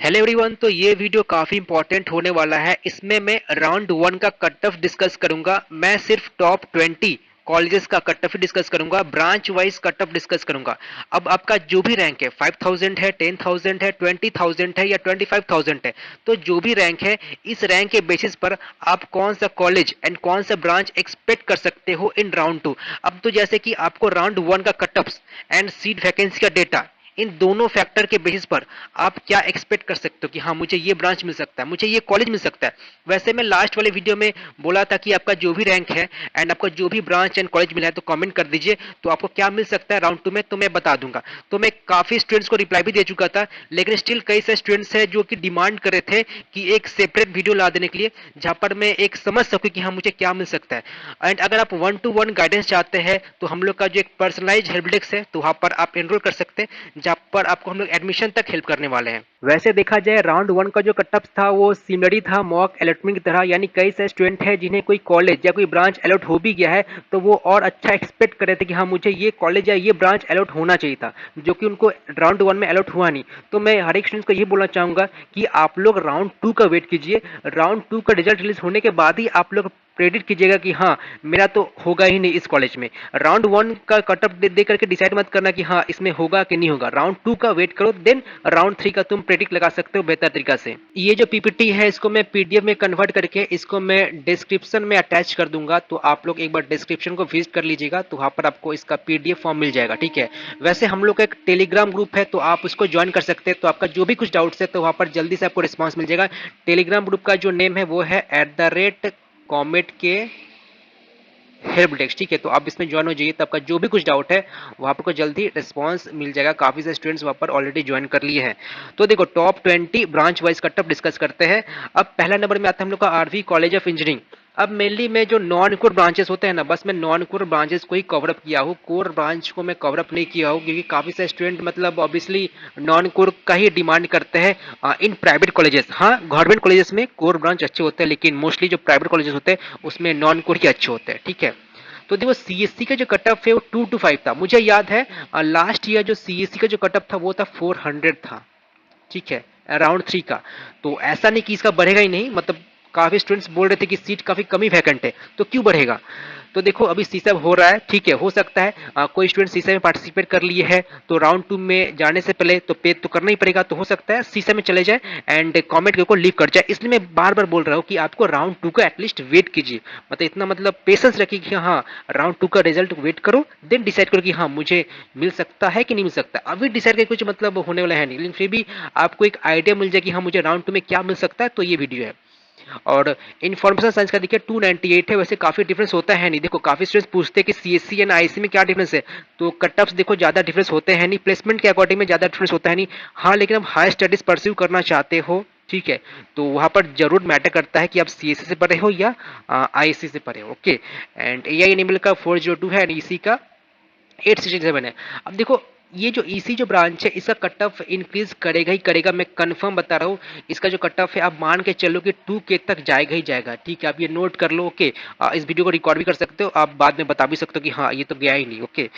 Hello everyone. तो ये video काफ़ी इंपॉर्टेंट होने वाला है। इसमें मैं राउंड वन का कट ऑफ डिस्कस करूंगा। मैं सिर्फ टॉप 20 कॉलेजेस का कट ऑफ डिस्कस करूंगा, branch wise cut off discuss करूंगा। अब आपका जो भी रैंक है 5000 है, 10,000 है, 20,000 है या 25,000 है, तो जो भी रैंक है इस रैंक के बेसिस पर आप कौन सा कॉलेज एंड कौन सा ब्रांच एक्सपेक्ट कर सकते हो इन राउंड टू। अब तो जैसे कि आपको राउंड वन का cut off and seat vacancy का डेटा, इन दोनों फैक्टर के बेसिस पर आप क्या एक्सपेक्ट कर सकते हो कि हाँ मुझे ये ब्रांच मिल सकता है, मुझे ये कॉलेज मिल सकता है। वैसे मैं लास्ट वाले वीडियो में बोला था कि आपका जो भी रैंक है एंड आपका जो भी ब्रांच एंड कॉलेज मिला है तो कमेंट कर दीजिए, तो आपको क्या मिल सकता है राउंड टू में तो मैं बता दूंगा। तो मैं काफी स्टूडेंट्स को रिप्लाई भी दे चुका था, लेकिन स्टिल कई सारे स्टूडेंट्स हैं जो कि डिमांड कर रहे थे कि एक सेपरेट वीडियो ला देने के लिए जहां पर मैं एक समझ सकूं कि हाँ मुझे क्या मिल सकता है। एंड अगर आप 1 to 1 गाइडेंस चाहते हैं तो हम लोग का जो एक पर्सनलाइज हेल्प डेस्क है तो वहां पर आप एनरोल कर सकते हैं, जहां पर आपको हम लोग एडमिशन तक हेल्प करने वाले हैं। वैसे देखा जाए राउंड वन का जो कट ऑफ था वो सिमिलर ही था मॉक अलॉटमेंट की तरह, यानी कई सारे स्टूडेंट हैं जिन्हें कोई कॉलेज या कोई ब्रांच अलॉट हो भी गया है तो वो और अच्छा एक्सपेक्ट कर रहे थे कि हाँ मुझे ये कॉलेज या ये ब्रांच अलॉट होना चाहिए था, जो कि उनको राउंड वन में अलॉट हुआ नहीं। तो मैं हर एक स्टूडेंट को ये बोलना चाहूंगा कि आप लोग राउंड टू का वेट कीजिए। राउंड टू का रिजल्ट रिलीज होने के बाद ही आप लोग प्रेडिक्ट कीजिएगा कि हाँ मेरा तो होगा ही नहीं इस कॉलेज में। राउंड वन का कट ऑफ दे करके डिसाइड मत करना कि हाँ इसमें होगा कि नहीं होगा। राउंड टू का वेट करो, देन राउंड थ्री का तुम प्रेडिक्ट लगा सकते हो बेहतर तरीका से। ये जो पीपीटी है इसको मैं पीडीएफ में कन्वर्ट करके इसको मैं डिस्क्रिप्शन में अटैच कर दूंगा, तो आप लोग एक बार डिस्क्रिप्शन को विजिट कर लीजिएगा, तो वहां पर आपको इसका पीडीएफ फॉर्म मिल जाएगा। ठीक है। वैसे हम लोग का एक टेलीग्राम ग्रुप है तो आप उसको ज्वाइन कर सकते हैं, तो आपका जो भी कुछ डाउट्स है तो वहां पर जल्दी से आपको रिस्पॉन्स मिल जाएगा। टेलीग्राम ग्रुप का जो नेम है वो है @कॉमेट के हेल्प डेस्क। ठीक है, तो आप इसमें ज्वाइन हो जाइए, तो आपका जो भी कुछ डाउट है वहाँ पर को जल्दी रिस्पांस मिल जाएगा। काफ़ी सारे स्टूडेंट्स वहाँ पर ऑलरेडी ज्वाइन कर लिए हैं। तो देखो top 20 branch wise cutoff discuss करते हैं। अब पहला नंबर में आता है हम लोग का आरवी कॉलेज ऑफ इंजीनियरिंग। अब मेनली मैं जो नॉन कोर ब्रांचेस होते हैं ना, बस मैं नॉन कोर ब्रांचेस को ही कवर अप किया हूँ, कोर ब्रांच को मैं कवर अप नहीं किया हूँ, क्योंकि काफ़ी सारे स्टूडेंट मतलब ऑब्वियसली नॉन कोर का ही डिमांड करते हैं इन प्राइवेट कॉलेजेस। हाँ, गवर्नमेंट कॉलेजेस में कोर ब्रांच अच्छे होते हैं, लेकिन मोस्टली जो प्राइवेट कॉलेजेस होते हैं उसमें नॉन कोर ही अच्छे होते हैं। ठीक है। तो देखो सीएससी का जो कट ऑफ है वो 2 to 5 था। मुझे याद है लास्ट ईयर जो सीएससी का जो कट ऑफ था वो था 400 था। ठीक है, राउंड थ्री का। तो ऐसा नहीं कि इसका बढ़ेगा ही नहीं, मतलब काफी स्टूडेंट्स बोल रहे थे कि सीट काफी कम ही वैकेंट है तो क्यों बढ़ेगा। तो देखो अभी सीसैब हो रहा है, ठीक है, हो सकता है कोई स्टूडेंट सीसैब में पार्टिसिपेट कर लिए है तो राउंड टू में जाने से पहले तो पे तो करना ही पड़ेगा, तो हो सकता है सीसैब में चले जाए एंड कॉमेंट को लीव कर जाए। इसलिए मैं बार बार बोल रहा हूँ कि आपको राउंड टू का एटलीस्ट वेट कीजिए, मतलब इतना मतलब पेशेंस रखिए कि हाँ राउंड टू का रिजल्ट वेट करो, देन डिसाइड करो कि हाँ मुझे मिल सकता है कि नहीं मिल सकता। अभी डिसाइड करके कुछ मतलब होने वाला है नहीं, लेकिन फिर भी आपको एक आइडिया मिल जाए कि हाँ मुझे राउंड टू में क्या मिल सकता है, तो ये वीडियो है। और इन्फॉर्मेशन साइंस का देखिए 298 है। वैसे काफी डिफरेंस होता है नहीं, देखो काफी स्टूडेंट्स पूछते हैं कि सीएससी एंड आईसी में क्या डिफरेंस है, तो कट ऑफ्स देखो ज्यादा डिफरेंस होते हैं नहीं, प्लेसमेंट के अकॉर्डिंग में ज्यादा डिफरेंस होता है नहीं। हाँ, लेकिन आप हायर स्टडीज परस्यू करना चाहते हो, ठीक है, तो वहां पर जरूर मैटर करता है कि आप सीएससी से पढ़े हो या आईसी से पढ़े हो। ओके। एंड एआई एनिमल का 402 है एंड ईसी का 867 है। अब देखो ये जो ईसी जो ब्रांच है इसका कट ऑफ इंक्रीज करेगा ही करेगा, मैं कंफर्म बता रहा हूँ। इसका जो कट ऑफ है आप मान के चलो कि 2K तक जाएगा ही जाएगा। ठीक है, आप ये नोट कर लो। ओके, इस वीडियो को रिकॉर्ड भी कर सकते हो, आप बाद में बता भी सकते हो कि हाँ ये तो गया ही नहीं। ओके।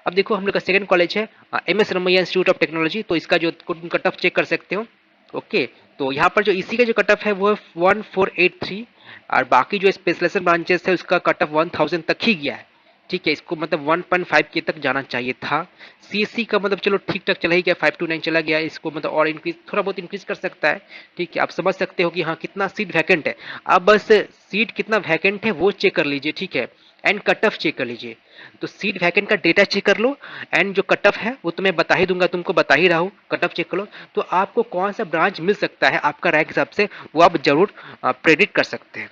अब देखो हम लोग का सेकंड कॉलेज है MS Ramaiah Institute of Technology, तो इसका जो कट ऑफ चेक कर सकते हो। ओके, तो यहाँ पर जो ईसी का जो कट ऑफ है वो है 1483, और बाकी जो स्पेशलाइजेशन ब्रांचेस है उसका कट ऑफ 1000 तक ही गया है। ठीक है, इसको मतलब 1.5K तक जाना चाहिए था। सीएससी का मतलब चलो ठीक ठाक चला ही गया, 529 चला गया, इसको मतलब और इंक्रीज थोड़ा बहुत इंक्रीज कर सकता है। ठीक है, आप समझ सकते हो कि हाँ कितना सीट वैकेंट है। आप बस सीट कितना वैकेंट है वो चेक कर लीजिए, ठीक है, एंड कट ऑफ चेक कर लीजिए। तो सीट वैकेंट का डेटा चेक कर लो, एंड जो कट ऑफ है वो तो मैं बता ही दूंगा, तुमको बता ही रहा हूँ, कट ऑफ चेक कर लो। तो आपको कौन सा ब्रांच मिल सकता है आपका रैंक हिसाब से वो आप जरूर प्रेडिक्ट कर सकते हैं।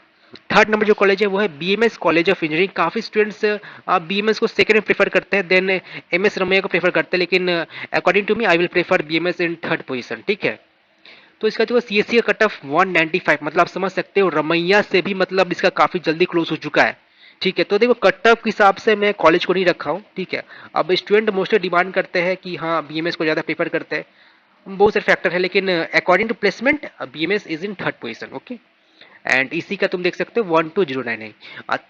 थर्ड नंबर जो कॉलेज है वो है बीएमएस कॉलेज ऑफ इंजीनियरिंग। काफी स्टूडेंट्स बीएमएस को सेकंड में प्रेफर करते हैं, देन एमएस रमैया को प्रेफर करते हैं, लेकिन according to me I will prefer BMS in third position. ठीक है, तो इसका जो सीएससी का कट ऑफ 195, मतलब आप समझ सकते हो रमैया से भी मतलब इसका काफी जल्दी क्लोज हो चुका है। ठीक है, तो देखो कट ऑफ के हिसाब से मैं कॉलेज को नहीं रखा हूँ। ठीक है, अब स्टूडेंट मोस्टली डिमांड करते हैं कि हाँ बीएमएस को ज्यादा प्रेफर करते हैं, बहुत सारे फैक्टर है, लेकिन according to placement BMS is in third position. Okay. And इसी का तुम देख सकते हो 12099।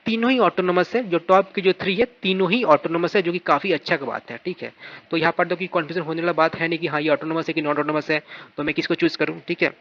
तीनों ही ऑटोनोमस है, जो टॉप के जो 3 है तीनों ही ऑटोनोमस है, जो कि काफी अच्छा का बात है। ठीक है, तो यहाँ पर तो कि कॉन्फ्यूजन होने वाला बात है नहीं कि हाँ ये ऑटोनोमस है कि नॉन ऑटोनोमस है, तो मैं किसको चूज करूँ। ठीक है,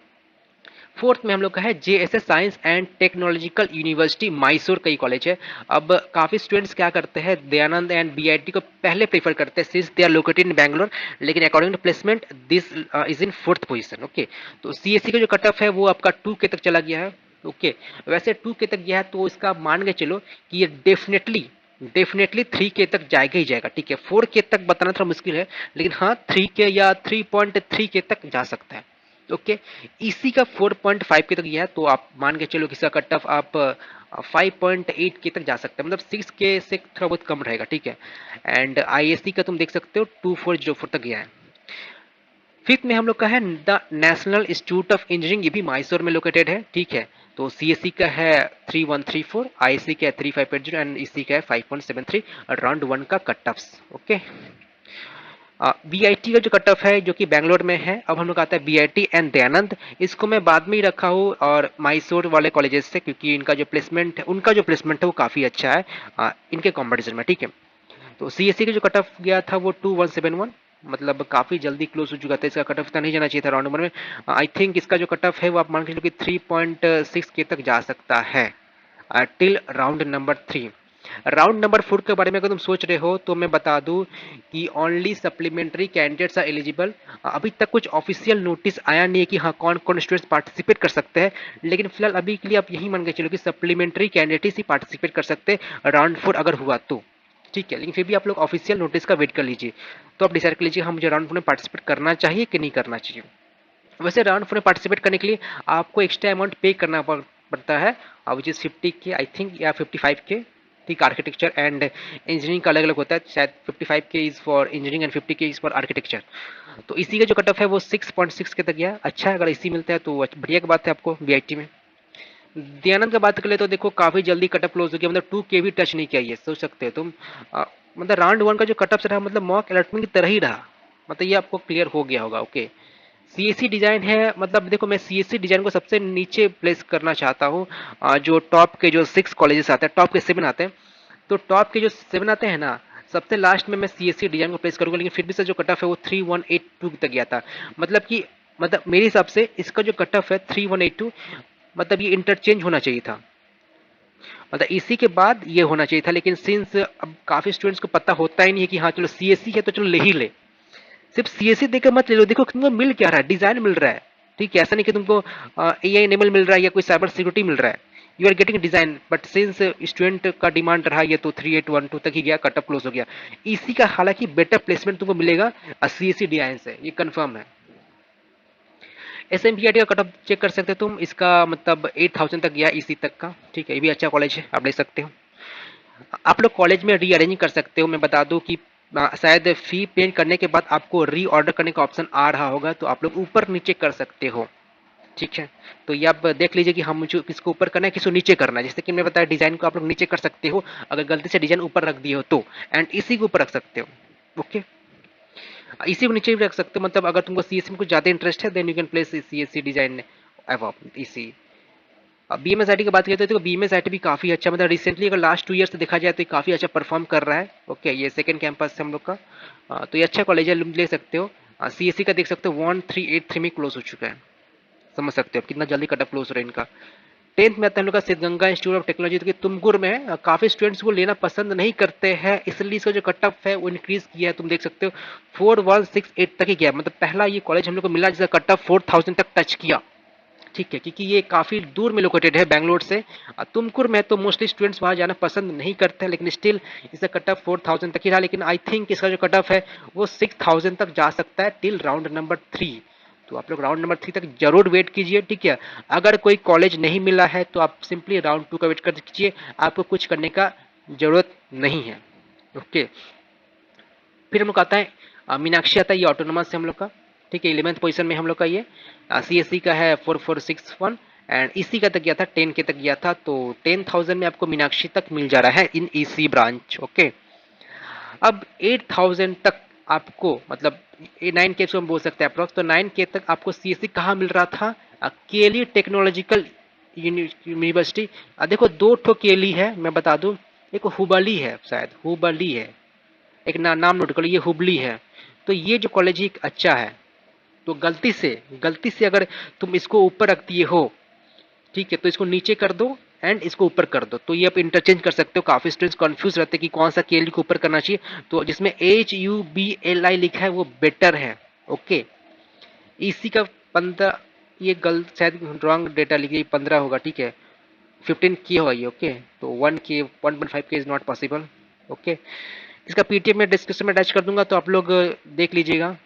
फोर्थ में हम लोग का है JSS science and technological university Mysore का ही कॉलेज है। अब काफी स्टूडेंट्स क्या करते हैं, दयानंद एंड बीआईटी को पहले प्रीफर करते हैं since they are located in Bangalore, लेकिन according to placement this is in fourth position. Okay, तो सीएससी का जो कट ऑफ है वो आपका 2K तक चला गया है। ओके, वैसे 2K तक गया है तो इसका मान के चलो कि ये डेफिनेटली 3K तक जाएगा ही जाएगा। ठीक है, 4K तक बताना थोड़ा मुश्किल है, लेकिन हाँ 3K या 3.3K तक जा सकता है। ओके, इसी का 4.5 के तक गया है तो आप मान के चलो कि इसका कट ऑफ आप 5.8 के तक जा सकते हैं, मतलब 6K से थोड़ा बहुत कम रहेगा। ठीक है, एंड आईएससी का तुम देख सकते हो 2404 तक गया है। फिफ्थ में हम लोग का है the national institute of engineering, ये भी मैसूर में लोकेटेड है। ठीक है, तो सीएससी का है 3134, आईएससी का है 3580 एंड इसी का है 5.73 राउंड 1 का कट ऑफ्स। ओके, बीआईटी का जो कट ऑफ है जो कि बैंगलोर में है। अब हम लोग आता है बीआईटी एंड दयानंद, इसको मैं बाद में ही रखा हूँ और मैसूर वाले कॉलेजेस से, क्योंकि इनका जो प्लेसमेंट है वो काफ़ी अच्छा है इनके कॉम्पिटिशन में। ठीक है, तो सीएससी का जो कट ऑफ गया था वो 2171, मतलब काफ़ी जल्दी क्लोज हो चुका था, इसका कट ऑफ इतना नहीं जाना चाहिए था राउंड नंबर में। आई थिंक इसका जो कट ऑफ है वो आप मान के चलो कि 3.6K तक जा सकता है till round number 3। Round number 4 के बारे में अगर तुम सोच रहे हो तो मैं बता दूं कि only supplementary candidates are eligible. अभी तक कुछ ऑफिशियल नोटिस आया नहीं है कि हाँ कौन कौन स्टूडेंट्स पार्टिसिपेट कर सकते हैं, लेकिन फिलहाल अभी के लिए आप यही मान के चलो कि सप्लीमेंट्री कैंडिडेट्स ही पार्टिसिपेट कर सकते हैं राउंड 4 अगर हुआ तो। ठीक है, लेकिन फिर भी आप लोग ऑफिशियल नोटिस का वेट कर लीजिए, तो आप डिसाइड कर लीजिए हम मुझे राउंड 4 में पार्टिसिपेट करना चाहिए कि नहीं करना चाहिए। वैसे राउंड 4 में पार्टिसिपेट करने के लिए आपको एक्स्ट्रा अमाउंट पे करना पड़ता है, which is 50K I think या 55K। ठीक, आर्किटेक्चर एंड इंजीनियरिंग का अलग अलग होता है, शायद 55K is for engineering and 50K is for architecture. तो इसी का जो कट ऑफ है वो 6.6 के तक गया। अच्छा है, अगर इसी मिलता है तो बढ़िया की बात है आपको बीआईटी में। दयानंद का बात कर ले तो देखो काफी जल्दी कट ऑफ क्लोज हो गया, मतलब 2K भी टच नहीं किया, ये सोच सकते हो तुम। मतलब राउंड 1 का जो कट ऑफ रहा मतलब मॉक अलॉटमेंट की तरह ही रहा, मतलब ये आपको क्लियर हो गया होगा। ओके, सीएससी डिजाइन है, मतलब देखो मैं सीएससी डिजाइन को सबसे नीचे प्लेस करना चाहता हूँ। जो टॉप के जो 6 कॉलेजेस आते हैं, टॉप के 7 आते हैं, तो टॉप के जो 7 आते हैं ना, सबसे लास्ट में मैं सीएससी डिजाइन को प्लेस करूंगा, लेकिन फिर भी से जो कट ऑफ है वो 3182 तक गया था। मतलब कि मतलब मेरे हिसाब से इसका जो कट ऑफ है 3182, मतलब ये इंटरचेंज होना चाहिए था, मतलब इसी के बाद ये होना चाहिए था, लेकिन सिंस अब काफी स्टूडेंट्स को पता होता ही नहीं है कि हाँ चलो सीएससी है तो चलो ले ही ले, सिर्फ सीएससी देकर मत ले लो, देखो तुमको मिल क्या रहा है, डिजाइन मिल रहा है। ठीक है, ऐसा नहीं कि तुमको एआई एनेबल मिल रहा है या कोई साइबर सिक्योरिटी मिल रहा है, you are getting design, but since student का डिमांड रहा ये तो 3812 तक ही गया, कटअप क्लोज हो गया। इसी का हालांकि बेटर प्लेसमेंट तुमको मिलेगा सीएससी डिजाइन से, ये कंफर्म है। एसएमपीआईटी का कटअप चेक कर सकते हो तुम, इसका मतलब 8000 तक गया इसी तक का। ठीक है, ये भी अच्छा कॉलेज है, आप ले सकते हो। आप लोग कॉलेज में रीअरेंज कर सकते हो, मैं बता दूं कि शायद फी पे करने के बाद आपको रीऑर्डर करने का ऑप्शन आ रहा होगा, तो आप लोग ऊपर नीचे कर सकते हो। ठीक है, तो ये आप देख लीजिए कि हम मुझे किसको ऊपर करना है किसको नीचे करना है। जैसे कि मैं बताया डिजाइन को आप लोग नीचे कर सकते हो, अगर गलती से डिजाइन ऊपर रख दिए हो तो, एंड इसी को ऊपर रख सकते हो। ओके, इसी को नीचे भी रख सकते हो, मतलब अगर तुमको सीएससी में कुछ ज्यादा इंटरेस्ट है then you can place CSC design above ECE. अब बीएमएस आईटी की बात करें तो बीएमएस आईटी भी काफी अच्छा, मतलब रिसेंटली अगर लास्ट 2 ईयर से देखा जाए तो ये काफी अच्छा परफॉर्म कर रहा है। ओके, ये सेकंड कैंपस है हम लोग का, तो ये अच्छा कॉलेज है, ले सकते हो। सीएससी का देख सकते हो 1383 में क्लोज हो चुका है, समझ सकते हो कितना जल्दी कट ऑफ क्लोज हो रहा है इनका। 10th में आता है हम लोग का सिद्धगंगा इंस्टीट्यूट ऑफ टेक्नोलॉजी, तो तुमकुर में है। काफी स्टूडेंट्स को लेना पसंद नहीं करते हैं, इसलिए इसका जो कट ऑफ है वो इंक्रीज किया है, तुम देख सकते हो 4168 तक ही गया, मतलब पहला ये कॉलेज हम लोग को मिला जिसका कट ऑफ 4000 तक टच किया। ठीक है, क्योंकि ये काफी दूर में लोकेटेड है बैंगलोर से। तुमकुर में तो मोस्टली स्टूडेंट्स वहां जाना पसंद नहीं करते हैं, लेकिन स्टिल इसका कट ऑफ 4000 तक ही रहा, लेकिन आई थिंक इसका जो कट ऑफ है वो 6000 तक जा सकता है टिल राउंड नंबर 3। तो आप लोग राउंड नंबर 3 तक जरूर वेट कीजिए। ठीक है, अगर कोई कॉलेज नहीं मिला है तो आप सिंपली राउंड 2 का वेट कर कीजिए, आपको कुछ करने का जरूरत नहीं है। ओके, फिर हम लोग आता है मीनाक्षी आता है, ये ऑटोनोमस है हम लोग का। ठीक है, 11th पोजीशन में हम लोग का ये। सीएससी का है 4461 एंड इसी का तक गया था 10K तक गया था, तो 10,000 में आपको मीनाक्षी तक मिल जा रहा है इन ईसी ब्रांच। ओके, अब 8000 तक आपको मतलब 9K बोल सकते हैं अप्रोक्स, तो 9K तक आपको सीएससी कहाँ मिल रहा था, केली टेक्नोलॉजिकल यूनिवर्सिटी। देखो दो ठो केली है, मैं बता दूं, एक हुबली है, शायद हुबली है, एक नाम नोट कर लो, ये हुबली है। तो ये जो कॉलेज एक अच्छा है, तो गलती से अगर तुम इसको ऊपर रख दिए हो, ठीक है, तो इसको नीचे कर दो एंड इसको ऊपर कर दो, तो ये आप इंटरचेंज कर सकते हो। काफी स्टूडेंट्स कंफ्यूज रहते हैं कि कौन सा केएल को ऊपर करना चाहिए, तो जिसमें HUBLI लिखा है वो बेटर है। ओके, इसी का 15, ये गलत शायद रॉन्ग डेटा लिखी, 15 होगा, ठीक है, 15K होगा ये। ओके, तो 1K 1.5K is not possible. Okay, इसका पीटीएफ में डिस्क्रिप्शन में अटैच कर दूंगा, तो आप लोग देख लीजिएगा,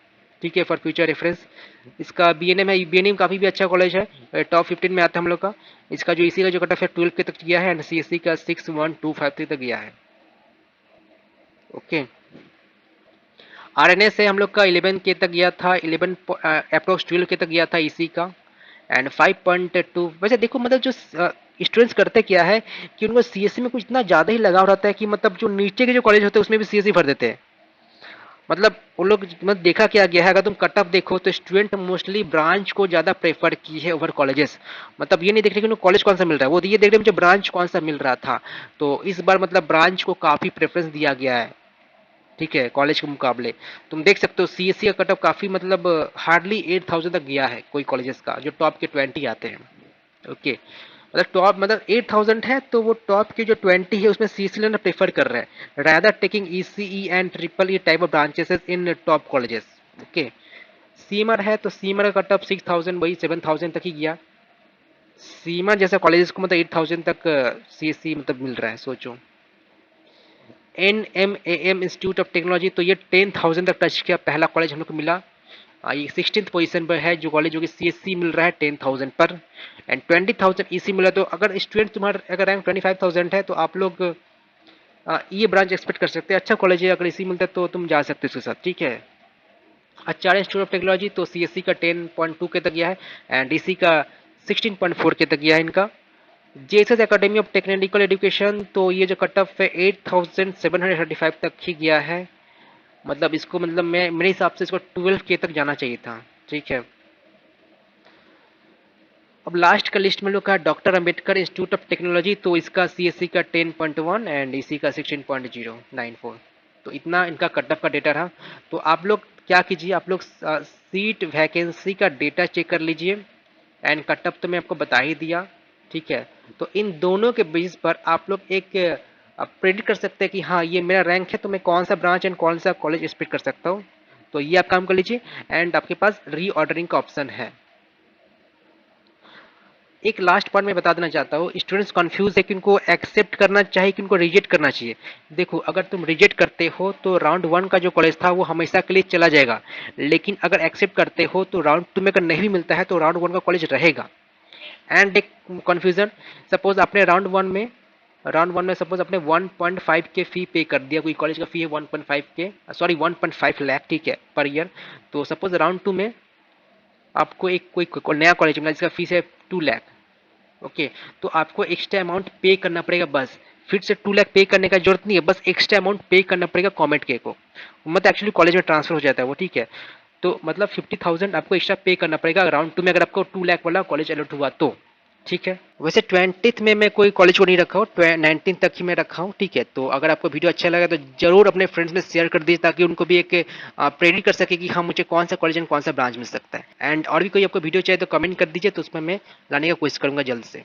ठीक है, फॉर फ्यूचर रेफरेंस। इसका बीएनएम है, बीएनएम काफ़ी भी अच्छा कॉलेज है, टॉप 15 में आता है हम लोग का। इसका जो इसी का जो कट ऑफ है 12 के तक गया है, एंड सीएससी का 61253 तक गया है। ओके, आरएनएस है हम लोग का 11 के तक गया था, 11 अप्रोक्स 12 के तक गया था इसी का, एंड 5.2। वैसे देखो मतलब जो स्टूडेंट्स करते क्या है कि उनको सीएससी में कुछ इतना ज़्यादा ही लगाव रहता है कि मतलब जो नीचे के जो कॉलेज होते हैं उसमें भी सीएससी भर देते हैं। मतलब उन लोग, मतलब देखा क्या गया है, अगर तुम कट ऑफ देखो तो स्टूडेंट मोस्टली ब्रांच को ज़्यादा प्रेफर की है ओवर कॉलेजेस। मतलब ये नहीं देख रहे कि उनको कॉलेज कौन सा मिल रहा है, वो ये देख रहे हैं मुझे ब्रांच कौन सा मिल रहा था। तो इस बार मतलब ब्रांच को काफ़ी प्रेफरेंस दिया गया है, ठीक है, कॉलेज के मुकाबले। तुम देख सकते हो सीएससी का कट ऑफ काफ़ी मतलब हार्डली 8,000 तक गया है कोई कॉलेजेस का, जो टॉप के 20 आते हैं। ओके, मतलब टॉप मतलब 8,000 है, तो वो टॉप के जो 20 है उसमें सीएससी लेना प्रेफर कर रहे हैं, rather taking ECE and triple E type of branches in top colleges. Okay, seamer है, तो सीमर का कट ऑफ 6,000 वही 7,000 तक ही गया। सीमर जैसा कॉलेजेस को मतलब 8,000 तक सीएससी मतलब मिल रहा है, सोचो। NMAM इंस्टीट्यूट ऑफ टेक्नोलॉजी, तो ये 10,000 तक टच किया, पहला कॉलेज हम लोग को मिला। ये 16th पोजीशन पर है जो कॉलेज, जो कि सीएससी मिल रहा है 10,000 पर, एंड 20,000 ईसी मिला। तो अगर स्टूडेंट तुम्हारा अगर रैंक 25,000 है तो आप लोग ये ब्रांच एक्सपेक्ट कर सकते हैं, अच्छा कॉलेज है, अगर इसी मिलता है तो तुम जा सकते हो इसके साथ, ठीक है। आचार्य इंस्टीट्यूट ऑफ टेक्नोलॉजी, तो सीएससी का 10.2 के तक गया है, एंड डीसी का 16.4 के तक गया है इनका। JSS academy of technical education, तो ये जो कट ऑफ है 8,735 तक ही गया है। मतलब इसको मतलब मैं मेरे हिसाब से इसको 12K तक जाना चाहिए था, ठीक है। अब लास्ट का लिस्ट में लोग का doctor Ambedkar institute of Technology, तो इसका सीएससी का 10.1 एंड इसी का 16.094। तो इतना इनका कट ऑफ का डेटा रहा। तो आप लोग क्या कीजिए, आप लोग सीट वैकेंसी का डेटा चेक कर लीजिए, एंड कट ऑफ तो मैं आपको बता ही दिया, ठीक है। तो इन दोनों के बेसिस पर आप लोग एक प्रेडिक्ट कर सकते हैं कि हाँ ये मेरा रैंक है, तो मैं कौन सा ब्रांच एंड कौन सा कॉलेज एक्सपेक्ट कर सकता हूँ। तो ये आप काम कर लीजिए, एंड आपके पास रीऑर्डरिंग का ऑप्शन है। एक लास्ट पॉइंट मैं बता देना चाहता हूँ, स्टूडेंट्स कंफ्यूज है कि उनको एक्सेप्ट करना चाहिए कि उनको रिजेक्ट करना चाहिए। देखो अगर तुम रिजेक्ट करते हो तो राउंड 1 का जो कॉलेज था वो हमेशा के लिए चला जाएगा, लेकिन अगर एक्सेप्ट करते हो तो राउंड 2 में अगर नहीं भी मिलता है तो राउंड 1 का कॉलेज रहेगा। एंड एक कन्फ्यूजन, सपोज आपने राउंड वन में सपोज आपने 1.5 के फी पे कर दिया, कोई कॉलेज का फी है 1.5 के, सॉरी 1.5 लाख, ठीक है, पर ईयर। तो सपोज राउंड 2 में आपको एक कोई नया कॉलेज मिला जिसका फीस है 2 लाख। ओके, तो आपको एक्स्ट्रा अमाउंट पे करना पड़ेगा, बस फिर से 2 लाख पे करने का जरूरत नहीं है, बस एक्स्ट्रा अमाउंट पे करना पड़ेगा कॉमेट के को, मतलब एक्चुअली कॉलेज में ट्रांसफर हो जाता है वो, ठीक है। तो मतलब 50,000 आपको एक्स्ट्रा पे करना पड़ेगा राउंड 2 में, अगर आपको 2 लाख वाला कॉलेज अलॉट हुआ तो, ठीक है। वैसे 20th में मैं कोई कॉलेज को नहीं रखा हूँ, 19 तक ही मैं रखा हूँ, ठीक है। तो अगर आपको वीडियो अच्छा लगा तो जरूर अपने फ्रेंड्स में शेयर कर दीजिए, ताकि उनको भी एक प्रेरित कर सके कि हाँ मुझे कौन सा कॉलेज एंड कौन सा ब्रांच मिल सकता है। एंड और भी कोई आपको वीडियो चाहिए तो कमेंट कर दीजिए, तो उसमें मैं लाने का कोशिश करूंगा जल्द से।